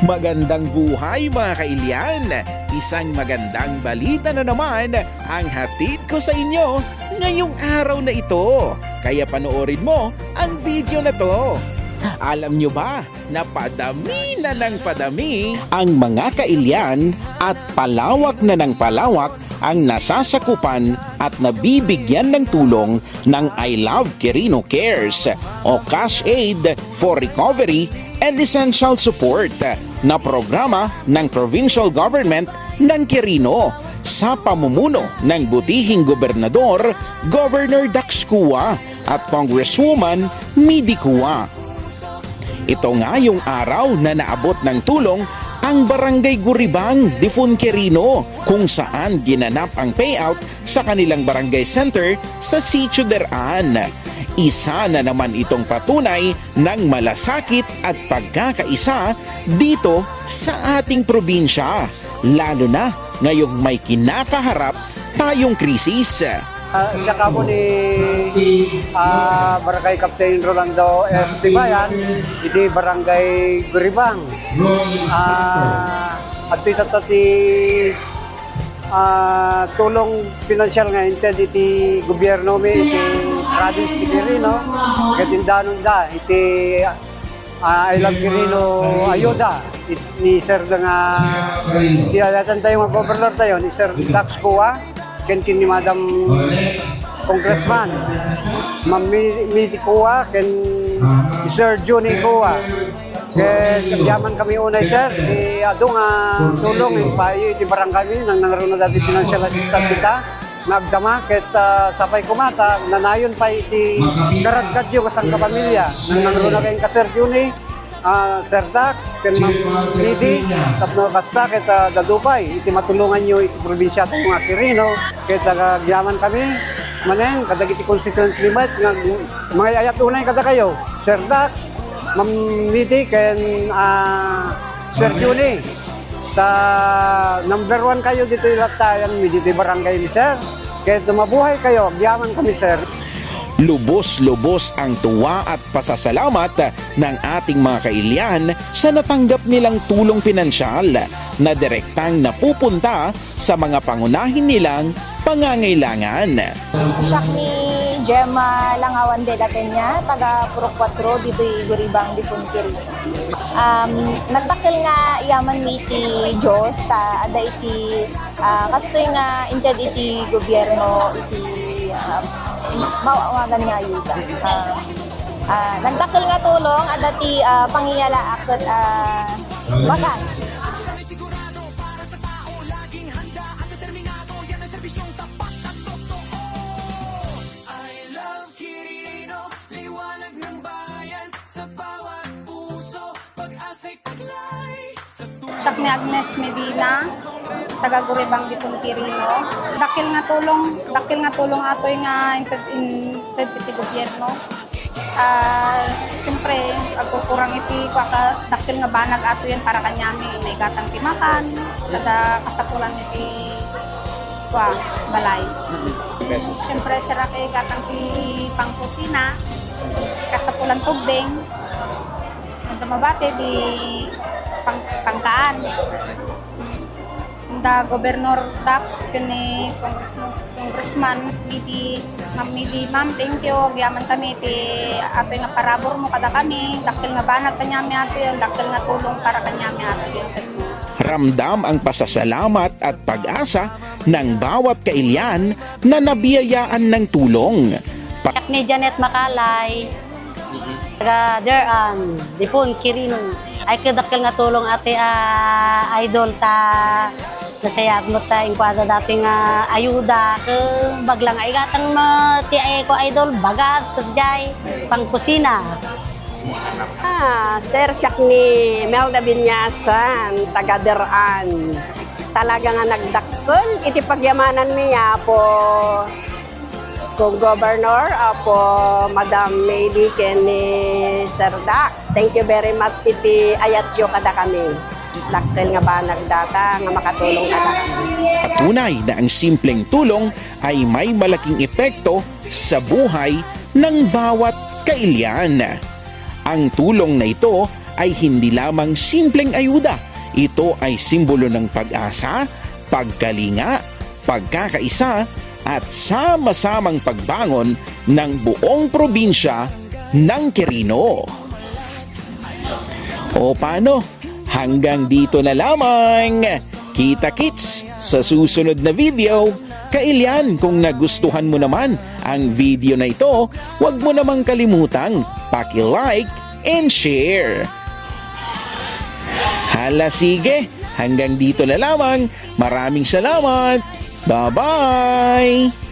Magandang buhay mga kailyan! Isang magandang balita na naman ang hatid ko sa inyo ngayong araw na ito. Kaya panoorin mo ang video na to. Alam nyo ba na padami na ng padami ang mga kailyan at palawak na ng palawak ang nasasakupan at nabibigyan ng tulong ng I Love Quirino Cares o Cash Aid for Recovery and Essential Support na programa ng provincial government ng Quirino sa pamumuno ng butihing gobernador Governor Dax Cua at Congresswoman Midi Cua. Ito nga yung araw na naabot ng tulong ang Barangay Guribang, Difun Quirino, kung saan ginanap ang payout sa kanilang barangay center sa Sitio Deran. Isa na naman itong patunay ng malasakit at pagkakaisa dito sa ating probinsya, lalo na ngayong may kinakaharap tayong krisis. Siya kamo ni Barangay Captain Rolando S. Tibayan, iti Barangay Guribang. At ito tulong pinansyal nga inted iti gobyerno mi iti province ti Quirino, katindanon da iti I Love Quirino ayuda ni Sir nga iti alatan tayo nga gobernador tayo ni Sir Dax Cua, ken ni Madam Congressman Ma'am Midi Cua, ken Sir Johnny Cua. Ken kagyaman kami unay sir, di ado nga tulong yung payo iti barangay nang nangaroon na dati financial assistance kita nagdama ket sapay kumata nanayon pa iti karagkad yung kasang kapamilya nang nangaroon na kayong ka Sir Johnny, Sir Dax, ken Ma'am Midi tapno basta ket dadupay iti matulungan nyo iti probinsya tayo nga Quirino ket kagyaman kami maneng kadag iti constituent limit nga mga ayat unay kada kayo Sir Dax, Ma'am Midi, ken Sir Johnny. Number 1 kayo dito yung latayan, dito yung barangay ni Sir. Kaya mabuhay kayo, agyaman kami Sir. Lubos-lubos ang tuwa at pasasalamat ng ating mga kailyan sa natanggap nilang tulong pinansyal na direktang napupunta sa mga pangunahin nilang pangangailangan. Siya ni Gemma Langawan de la Peña, taga Purok 4, dito yung Guribang Difun Quirino. Nagtakil nga yaman mi iti Diyos, ta ada iti kastoy nga inted iti gobyerno, iti mawawagan nga ayuda. Nagtakil nga tulong, ada ti pangiyalaak at bagas. Siya ni Agnes Medina, taga Guribang Difun Quirino. Dakil nga tulong ato nga inted iti gobyerno. Siyempre, agkurkurang iti dakil nga banag ato yan para kanyami may gatang timakan, kada kasapulan iti balay. Siyempre, sira kay gatang ti pangkusina, kasapulan tubing, ito mabate di pangkaan. Da Governor Dax kani Congressman Midi, Ma'am Midi, ma'am, thank you. Agyaman kami ti ato nga parabor mo kada kami. Dakil nga banag kanyami ato yan, dakil nga tulong para kanyami ato yan. Ramdam ang pasasalamat at pag-asa ng bawat kailyan na nabiyayaan ng tulong. Siya ni Janet Macalay, taga Deran, Difun Quirino. Ay kadakil nga tulong ate idol ta nasayag mo ta inkwada dating ayuda ke baglang ay gatang ti ay ko idol bagas kasjay pangkusina. Sir, siya ni Melda Binyasan, taga Deran. Talaga nga nagdakkel iti pagyamanan niya po kung Governor, po Madam Mady, ken ni Sir Dax. Thank you very much iti ayat yo kada kami. Laktel nga ba nagdata nga makatulong kada kami. Patunay na ang simpleng tulong ay may malaking epekto sa buhay ng bawat kailyan. Ang tulong na ito ay hindi lamang simpleng ayuda. Ito ay simbolo ng pag-asa, pagkalinga, pagkakaisa at sama-samang pagbangon ng buong probinsya ng Quirino. O paano? Hanggang dito na lamang. Kita-kits sa susunod na video. Kailyan, kung nagustuhan mo naman ang video na ito, huwag mo namang kalimutang paki-like and share. Hala sige, hanggang dito na lamang. Maraming salamat. Bye-bye!